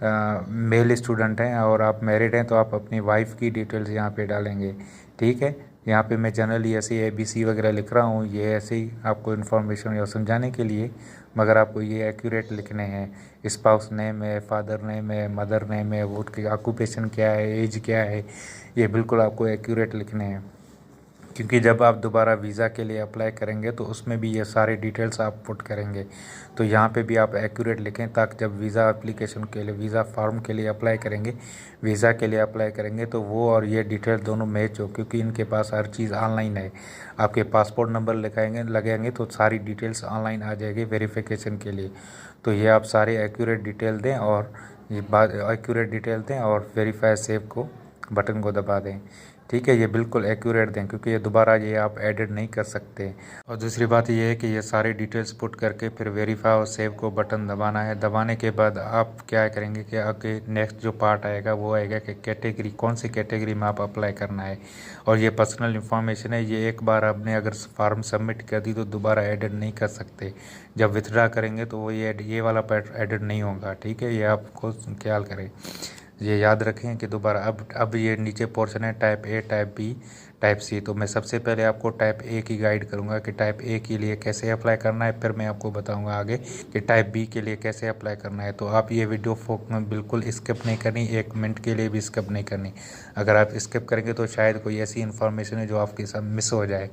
मेल स्टूडेंट हैं और आप मैरिड हैं तो आप अपनी वाइफ की डिटेल्स यहाँ पे डालेंगे, ठीक है। यहाँ पे मैं जनरली ऐसे ABC वगैरह लिख रहा हूँ, ये ऐसे ही आपको इन्फॉर्मेशन या समझाने के लिए, मगर आपको ये एक्यूरेट लिखने हैं। स्पाउस नेम है, फादर नेम है, मदर नेम है, वो उसकी ऑक्यूपेशन क्या है, एज क्या है, ये बिल्कुल आपको एक्यूरेट लिखने हैं, क्योंकि जब आप दोबारा वीज़ा के लिए अप्लाई करेंगे तो उसमें भी ये सारे डिटेल्स आप पुट करेंगे। तो यहाँ पे भी आप एक्यूरेट लिखें, ताकि जब वीज़ा एप्लीकेशन के लिए, वीज़ा फॉर्म के लिए अप्लाई करेंगे, वीज़ा के लिए अप्लाई करेंगे तो वो और ये डिटेल दोनों मैच हो, क्योंकि इनके पास हर चीज़ ऑनलाइन है। आपके पासपोर्ट नंबर लगेंगे तो सारी डिटेल्स ऑनलाइन आ जाएगी वेरिफिकेशन के लिए। तो ये आप सारे एक्यूरेट डिटेल दें और ये बात एक्यूरेट डिटेल दें और वेरीफाई सेव को बटन को दबा दें, ठीक है। ये बिल्कुल एक्यूरेट दें, क्योंकि ये दोबारा ये आप एडिट नहीं कर सकते। और दूसरी बात ये है कि ये सारे डिटेल्स पुट करके फिर वेरीफाई और सेव को बटन दबाना है। दबाने के बाद आप क्या करेंगे कि आगे नेक्स्ट जो पार्ट आएगा वो आएगा कि कैटेगरी, कौन सी कैटेगरी में आप अप्लाई करना है। और ये पर्सनल इन्फॉर्मेशन है, ये एक बार आपने अगर फॉर्म सबमिट कर दी तो दोबारा एडिट नहीं कर सकते। जब विथड्रा करेंगे तो वो ये वाला पार्ट एडिट नहीं होगा, ठीक है। ये आपको ख्याल करें, ये याद रखें कि दोबारा अब ये नीचे पोर्शन है type A, type B, type C। तो मैं सबसे पहले आपको टाइप A की गाइड करूंगा कि टाइप A के लिए कैसे अप्लाई करना है, फिर मैं आपको बताऊंगा आगे कि टाइप B के लिए कैसे अप्लाई करना है। तो आप ये वीडियो बिल्कुल स्किप नहीं करनी, 1 मिनट के लिए भी स्किप नहीं करनी। अगर आप स्किप करेंगे तो शायद कोई ऐसी इन्फॉर्मेशन है जो आपके साथ मिस हो जाए।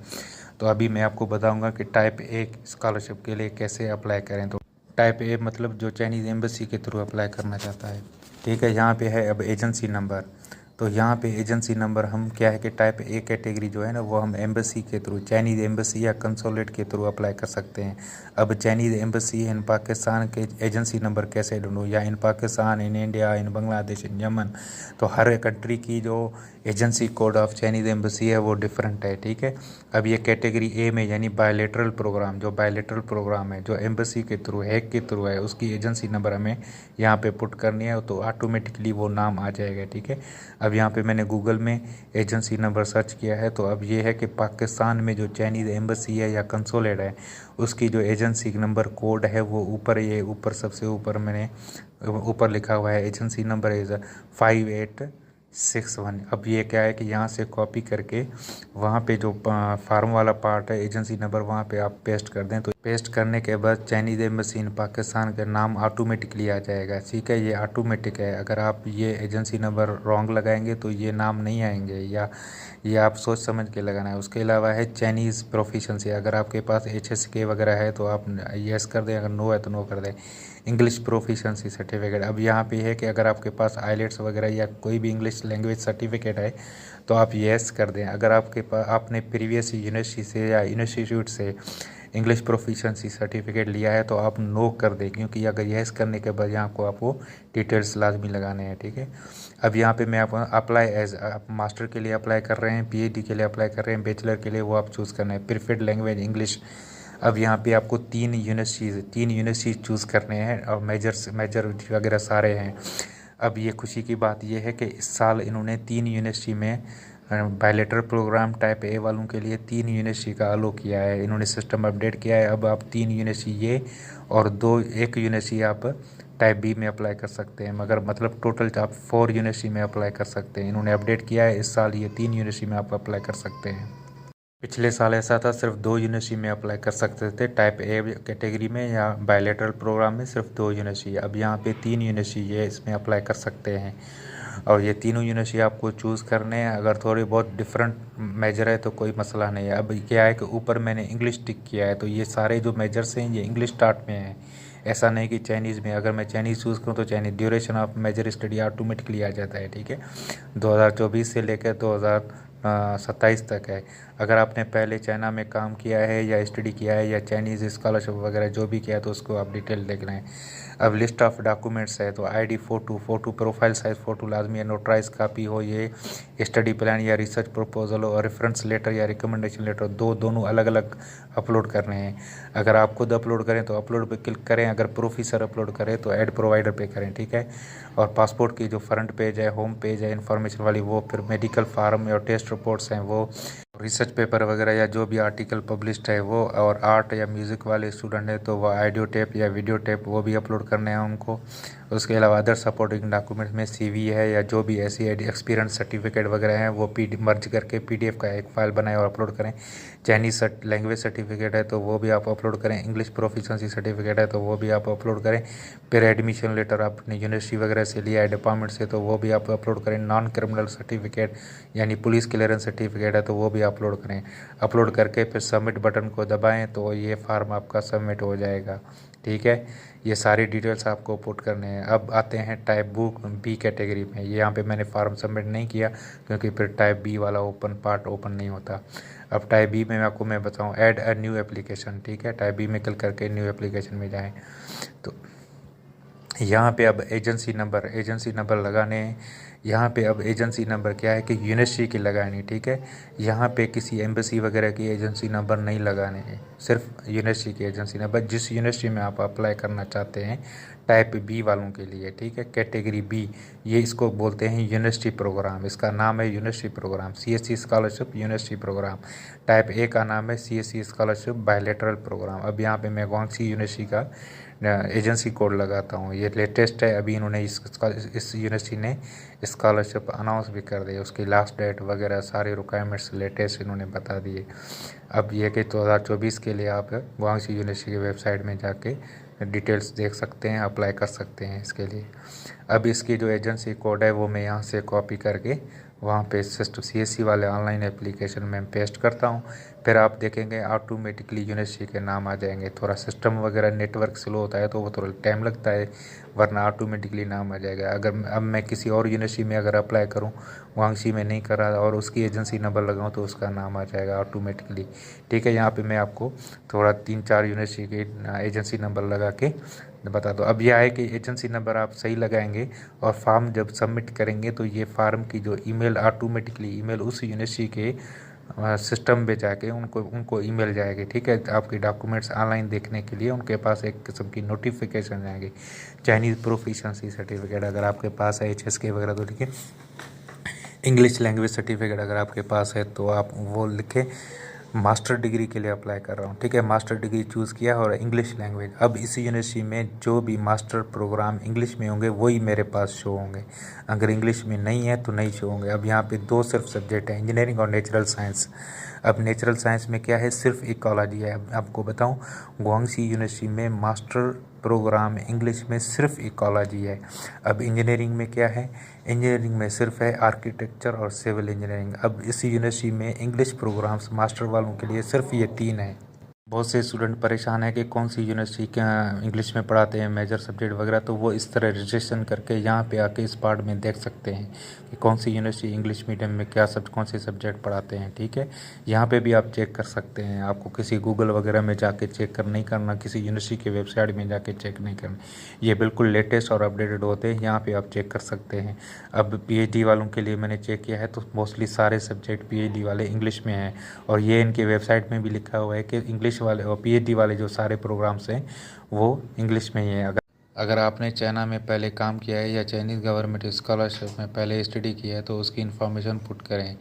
तो अभी मैं आपको बताऊँगा कि टाइप A स्कॉलरशिप के लिए कैसे अप्लाई करें। तो टाइप A मतलब जो चाइनीज़ एम्बेसी के थ्रू अप्लाई करना चाहता है, ठीक है। यहाँ पे है अब एजेंसी नंबर, तो यहाँ पे एजेंसी नंबर हम क्या है कि टाइप A कैटेगरी जो है ना वो हम एम्बेसी के थ्रू, चाइनीज़ एम्बेसी या कंसोलेट के थ्रू अप्लाई कर सकते हैं। अब चाइनीज़ एम्बेसी इन पाकिस्तान के एजेंसी नंबर कैसे ढूंढूँ, या in Pakistan, in India, in Bangladesh, in Yemen, तो हर कंट्री की जो agency code of Chinese embassy है वो डिफरेंट है, ठीक है। अब ये कैटेगरी A में यानी बायलेटरल प्रोग्राम, जो बायलेटरल प्रोग्राम है जो एम्बेसी के थ्रू, हैक के थ्रू है, उसकी एजेंसी नंबर हमें यहाँ पे पुट करनी है, तो ऑटोमेटिकली वो नाम आ जाएगा, ठीक है। अब यहाँ पे मैंने गूगल में एजेंसी नंबर सर्च किया है, तो अब ये है कि पाकिस्तान में जो चाइनीज़ एम्बेसी है या कंसोलेट है उसकी जो एजेंसी नंबर कोड है वो ऊपर, ये ऊपर सबसे ऊपर मैंने ऊपर लिखा हुआ है, एजेंसी नंबर इज़ 5861। अब ये क्या है कि यहाँ से कॉपी करके वहाँ पे जो फार्म वाला पार्ट है एजेंसी नंबर वहाँ पे आप पेस्ट कर दें, तो पेस्ट करने के बाद चाइनीज़ एम्बेसी इन पाकिस्तान का नाम ऑटोमेटिकली आ जाएगा, ठीक है। ये ऑटोमेटिक है, अगर आप ये एजेंसी नंबर रॉन्ग लगाएंगे तो ये नाम नहीं आएंगे, या ये आप सोच समझ के लगाना है। उसके अलावा है चाइनीज़ प्रोफिशेंसी, अगर आपके पास HSK वगैरह है तो आप येस कर दें, अगर नो है तो नो कर दें। इंग्लिश प्रोफिशेंसी सर्टिफिकेट, अब यहाँ पे है कि अगर आपके पास आइलेट्स वगैरह या कोई भी इंग्लिश लैंग्वेज सर्टिफिकेट है तो आप येस कर दें। अगर आपके पास आपने प्रीवियस यूनिवर्सिटी से या इंस्टीट्यूट से इंग्लिश प्रोफिशिएंसी सर्टिफिकेट लिया है तो आप नो कर दें, क्योंकि अगर यस करने के बाद यहाँ को आपको डिटेल्स लाजमी लगाने हैं। ठीक है, अब यहाँ पे मैं आप अप्लाई एज आप मास्टर के लिए अप्लाई कर रहे हैं, पीएचडी के लिए अप्लाई कर रहे हैं, बैचलर के लिए, वो आप चूज़ करना है। Preferred language English. अब यहाँ पे आपको तीन यूनिवर्सिटीज़ चूज़ करने हैं और मेजर वगैरह सारे हैं। अब ये खुशी की बात ये है कि इस साल इन्होंने 3 यूनिवर्सिटी में बायलेटरल प्रोग्राम टाइप ए वालों के लिए 3 यूनिवर्सिटी का अलो किया है। इन्होंने सिस्टम अपडेट किया है। अब आप 3 यूनिवर्सिटी ये और एक यूनिवर्सिटी आप टाइप बी में अप्लाई कर सकते हैं, मगर मतलब टोटल आप 4 यूनिवर्सिटी में अप्लाई कर सकते हैं। इन्होंने अपडेट किया है, इस साल ये 3 यूनिवर्सिटी में आप अप्लाई कर सकते हैं। पिछले साल ऐसा था सिर्फ 2 यूनिवर्सिटी में अप्लाई कर सकते थे, टाइप ए कैटेगरी में या बायलेटरल प्रोग्राम में सिर्फ 2 यूनिवर्सिटी। अब यहाँ पे 3 यूनिवर्सिटी है, इसमें अप्लाई कर सकते हैं। और ये तीनों यूनिवर्सिटी आपको चूज़ करने हैं। अगर थोड़ी बहुत डिफरेंट मेजर है तो कोई मसला नहीं है। अब क्या है कि ऊपर मैंने इंग्लिश टिक किया है, तो ये सारे जो मेजर्स हैं ये इंग्लिश स्टार्ट में हैं। ऐसा नहीं कि चाइनीज़ में। अगर मैं चाइनीज़ चूज़ करूँ तो Chinese duration of major study automatically आ जाता है। ठीक है, 2024 से लेकर 2027 तक है। अगर आपने पहले चाइना में काम किया है या स्टडी किया है या चाइनीज़ स्कॉलरशिप वगैरह जो भी किया है तो उसको आप डिटेल देख लें। अब लिस्ट ऑफ डॉक्यूमेंट्स है तो ID, photo, profile size photo लाजमी है, नोटराइज कापी हो, ये स्टडी प्लान या रिसर्च प्रपोजल हो, और रेफरेंस लेटर या रिकमेंडेशन लेटर दोनों अलग अलग अपलोड करने हैं। अगर आप खुद अपलोड करें तो अपलोड पे क्लिक करें, अगर प्रोफेसर अपलोड करें तो ऐड प्रोवाइडर पे करें। ठीक है, और पासपोर्ट की जो फ्रंट पेज है, होम पेज है इन्फॉर्मेशन वाली, वो फिर मेडिकल फार्म और टेस्ट रिपोर्ट्स हैं वो, रिसर्च पेपर वगैरह या जो भी आर्टिकल पब्लिश्ड है वो, और आर्ट या म्यूज़िक वाले स्टूडेंट है तो वह ऑडियो टेप या वीडियो टेप वो भी अपलोड करने हैं उनको। उसके अलावा अदर सपोर्टिंग डॉक्यूमेंट्स में सीवी है या जो भी ऐसी एक्सपीरियंस सर्टिफिकेट वगैरह हैं वो मर्ज करके पीडीएफ का एक फ़ाइल बनाएं और अपलोड करें। चाइनीज़ लैंग्वेज सर्टिफिकेट है तो वो भी आप अपलोड करें। इंग्लिश प्रोफिशिएंसी सर्टिफिकेट है तो वो भी आप अपलोड करें। फिर एडमिशन लेटर आपने यूनिवर्सिटी वगैरह से लिया है, डिपार्टमेंट से, तो वो भी आप अपलोड करें। नॉन क्रिमिनल सर्टिफिकेट यानी पुलिस क्लियरेंस सर्टिफिकेट है तो वो भी अपलोड करें। अपलोड करके फिर सबमिट बटन को दबाएं तो ये फार्म आपका सबमिट हो जाएगा। ठीक है, ये सारी डिटेल्स आपको पुट करने हैं। अब आते हैं टाइप बी कैटेगरी में। ये यहाँ पे मैंने फार्म सबमिट नहीं किया क्योंकि फिर टाइप बी वाला पार्ट ओपन नहीं होता। अब टाइप बी में आपको मैं बताऊँ, ऐड अ न्यू एप्लीकेशन। ठीक है, टाइप बी में क्लिक करके न्यू एप्लीकेशन में जाएँ तो यहाँ पे अब एजेंसी नंबर लगाने हैं। यहाँ पे अब एजेंसी नंबर क्या है कि यूनिवर्सिटी की लगानी। ठीक है, यहाँ पे किसी एम्बेसी वगैरह की एजेंसी नंबर नहीं लगाने हैं, सिर्फ यूनिवर्सिटी की एजेंसी नंबर, जिस यूनिवर्सिटी में आप अप्लाई करना चाहते हैं टाइप बी वालों के लिए। ठीक है, कैटेगरी बी, ये इसको बोलते हैं यूनिवर्सिटी प्रोग्राम, इसका नाम है university program, CSC scholarship university program. Type A का नाम है सीएससी स्कॉलरशिप बायलेटरल प्रोग्राम। अब यहाँ पे मैं गुआंगसी यूनिवर्सिटी का एजेंसी कोड लगाता हूँ, ये लेटेस्ट है, अभी इन्होंने इस यूनिवर्सिटी ने स्कॉलरशिप अनाउंस भी कर दी, उसकी लास्ट डेट वगैरह सारे रिक्वायरमेंट्स लेटेस्ट इन्होंने बता दिए। अब ये कि 2024 के लिए आप गुआंगसी यूनिवर्सिटी की वेबसाइट में जाके डिटेल्स देख सकते हैं, अप्लाई कर सकते हैं इसके लिए। अब इसकी जो एजेंसी कोड है वो मैं यहाँ से कॉपी करके वहाँ पे सिस्टम सीएससी वाले ऑनलाइन एप्लीकेशन में पेस्ट करता हूँ। फिर आप देखेंगे ऑटोमेटिकली यूनिवर्सिटी के नाम आ जाएंगे। थोड़ा सिस्टम वगैरह नेटवर्क स्लो होता है तो वो थोड़ा टाइम लगता है, वरना ऑटोमेटिकली नाम आ जाएगा। अगर अब मैं किसी और यूनिवर्सिटी में अगर अप्लाई करूँ, गुआंगसी में नहीं करा, और उसकी एजेंसी नंबर लगाऊँ तो उसका नाम आ जाएगा ऑटोमेटिकली। ठीक है, यहाँ पे मैं आपको थोड़ा 3-4 यूनिवर्सिटी के एजेंसी नंबर लगा के बता दो। अब यह है कि एजेंसी नंबर आप सही लगाएंगे और फॉर्म जब सबमिट करेंगे तो ये फार्म की जो ईमेल ऑटोमेटिकली ईमेल उस यूनिवर्सिटी के सिस्टम में जाके उनको ईमेल जाएगी। ठीक है, आपके डॉक्यूमेंट्स ऑनलाइन देखने के लिए उनके पास एक किस्म की नोटिफिकेशन जाएगी। चाइनीज़ प्रोफिशिएंसी सर्टिफिकेट अगर आपके पास है, HSK वगैरह तो ठीक है। इंग्लिश लैंग्वेज सर्टिफिकेट अगर आपके पास है तो आप वो लिखें। मास्टर डिग्री के लिए अप्लाई कर रहा हूँ। ठीक है, मास्टर डिग्री चूज़ किया और इंग्लिश लैंग्वेज। अब इस यूनिवर्सिटी में जो भी मास्टर प्रोग्राम इंग्लिश में होंगे वही मेरे पास शो होंगे, अगर इंग्लिश में नहीं है तो नहीं शो होंगे। अब यहाँ पे 2 सिर्फ सब्जेक्ट हैं, इंजीनियरिंग और नेचुरल साइंस। अब नेचुरल साइंस में क्या है, सिर्फ इकोलॉजी है। अब आपको बताऊँ, गुआंगसी यूनिवर्सिटी में मास्टर प्रोग्राम इंग्लिश में सिर्फ इकोलॉजी है। अब इंजीनियरिंग में क्या है, इंजीनियरिंग में सिर्फ है आर्किटेक्चर और सिविल इंजीनियरिंग। अब इस यूनिवर्सिटी में इंग्लिश प्रोग्राम्स मास्टर वालों के लिए सिर्फ ये 3 हैं। बहुत से स्टूडेंट परेशान है कि कौन सी यूनिवर्सिटी क्या इंग्लिश में पढ़ाते हैं मेजर सब्जेक्ट वगैरह, तो वो इस तरह रजिस्ट्रेशन करके यहाँ पे आके इस पार्ट में देख सकते हैं कि कौन सी यूनिवर्सिटी इंग्लिश मीडियम में क्या कौन से सब्जेक्ट पढ़ाते हैं। ठीक है, यहाँ पे भी आप चेक कर सकते हैं। आपको किसी गूगल वगैरह में जाके चेक नहीं करना, किसी यूनिवर्सिटी की वेबसाइट में जाके चेक नहीं करना। ये बिल्कुल लेटेस्ट और अपडेटेड होते हैं, यहाँ पर आप चेक कर सकते हैं। अब PhD वालों के लिए मैंने चेक किया है तो मोस्टली सारे सब्जेक्ट PhD वाले इंग्लिश में हैं, और ये इनकी वेबसाइट में भी लिखा हुआ है कि इंग्लिश वाले और PhD वाले जो सारे प्रोग्राम्स हैं वो इंग्लिश में ही हैं। अगर आपने चाइना में पहले काम किया है या चाइनीज़ गवर्नमेंट स्कॉलरशिप में पहले स्टडी किया है तो उसकी इन्फॉर्मेशन पुट करें।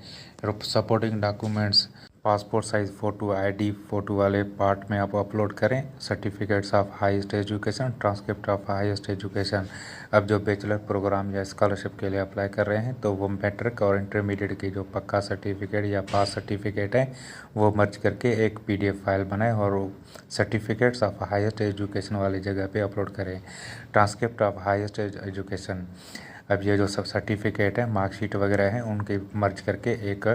Supporting documents, passport size photo, ID photo वाले पार्ट में आप अपलोड करें। Certificates of highest education, transcript of highest education. अब जो बैचलर प्रोग्राम या स्कॉलरशिप के लिए अप्लाई कर रहे हैं तो वो मैट्रिक और इंटरमीडिएट की जो पक्का सर्टिफिकेट या पास सर्टिफिकेट है वो मर्ज करके एक PDF फाइल बनाएं और वो सर्टिफिकेट्स ऑफ हाईएस्ट एजुकेशन वाली जगह पे अपलोड करें। ट्रांसक्रिप्ट ऑफ हाईएस्ट एजुकेशन, अब ये जो सब सर्टिफिकेट है, मार्कशीट वगैरह हैं, उनके मर्ज करके एक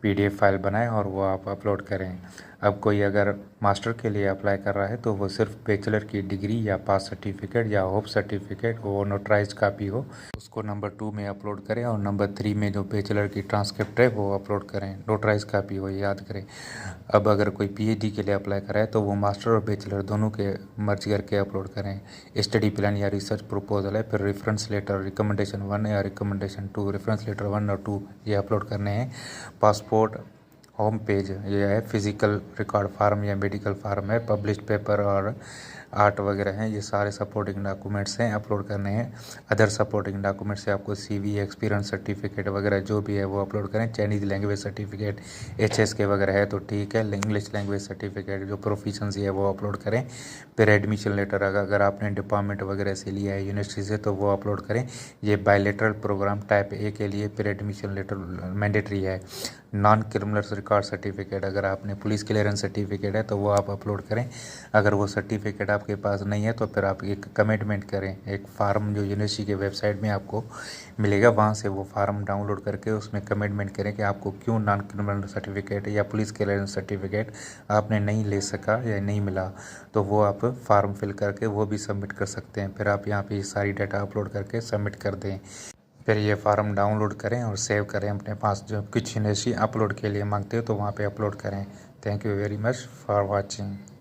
PDF फाइल बनाएं और वो आप अपलोड करें। अब कोई अगर मास्टर के लिए अप्लाई कर रहा है तो वो सिर्फ बैचलर की डिग्री या पास सर्टिफिकेट या होप सर्टिफिकेट वो नोटराइज कापी हो उसको नंबर 2 में अपलोड करें, और नंबर 3 में जो बैचलर की ट्रांसक्रिप्ट है वो अपलोड करें, नोटराइज कापी हो, याद करें। अब अगर कोई PhD के लिए अप्लाई कर रहा है तो वो मास्टर और बैचलर दोनों के मर्ज करके अपलोड करें। स्टडी प्लान या रिसर्च प्रपोजल है, फिर रेफरेंस लेटर रिकमेंडेशन 1 या रिकमेंडेशन 2, रेफरेंस लेटर 1 और 2 ये अपलोड करने हैं। पासपोर्ट होम पेज ये है, फिजिकल रिकॉर्ड फार्म या मेडिकल फार्म है, पब्लिश्ड पेपर और आर्ट वगैरह हैं, ये सारे सपोर्टिंग डॉक्यूमेंट्स हैं, अपलोड करने हैं। अदर सपोर्टिंग डॉक्यूमेंट्स से आपको CV, एक्सपीरियंस सर्टिफिकेट वगैरह जो भी है वो अपलोड करें। चाइनीज़ लैंग्वेज सर्टिफिकेट HSK वगैरह है तो ठीक है, इंग्लिश लैंग्वेज सर्टिफिकेट जो प्रोफिशंसी है वो अपलोड करें। फिर एडमिशन लेटर अगर आपने डिपार्टमेंट वगैरह से लिया है यूनिवर्सिटी से तो वो अपलोड करें। ये बायलैटरल प्रोग्राम टाइप A के लिए फिर एडमिशन लेटर मैंडेटरी है। नॉन क्रिमिनल रिकॉर्ड सर्टिफिकेट, अगर आपने पुलिस क्लियरेंस सर्टिफिकेट है तो वो आप अपलोड करें। अगर वो सर्टिफिकेट आपके पास नहीं है तो फिर आप एक कमिटमेंट करें, एक फार्म जो यूनिवर्सिटी के वेबसाइट में आपको मिलेगा वहाँ से वो फार्म डाउनलोड करके उसमें कमिटमेंट करें कि आपको क्यों नॉन क्रिमिनल सर्टिफिकेट या पुलिस क्लियरेंस सर्टिफिकेट आपने नहीं ले सका या नहीं मिला, तो वो आप फार्म फिल करके वो भी सबमिट कर सकते हैं। फिर आप यहाँ पे सारी डाटा अपलोड करके सबमिट कर दें। फिर ये फार्म डाउनलोड करें और सेव करें अपने पास। जो कुछ यूनिवर्सिटी अपलोड के लिए मांगते हो तो वहाँ पे अपलोड करें। Thank you very much for watching.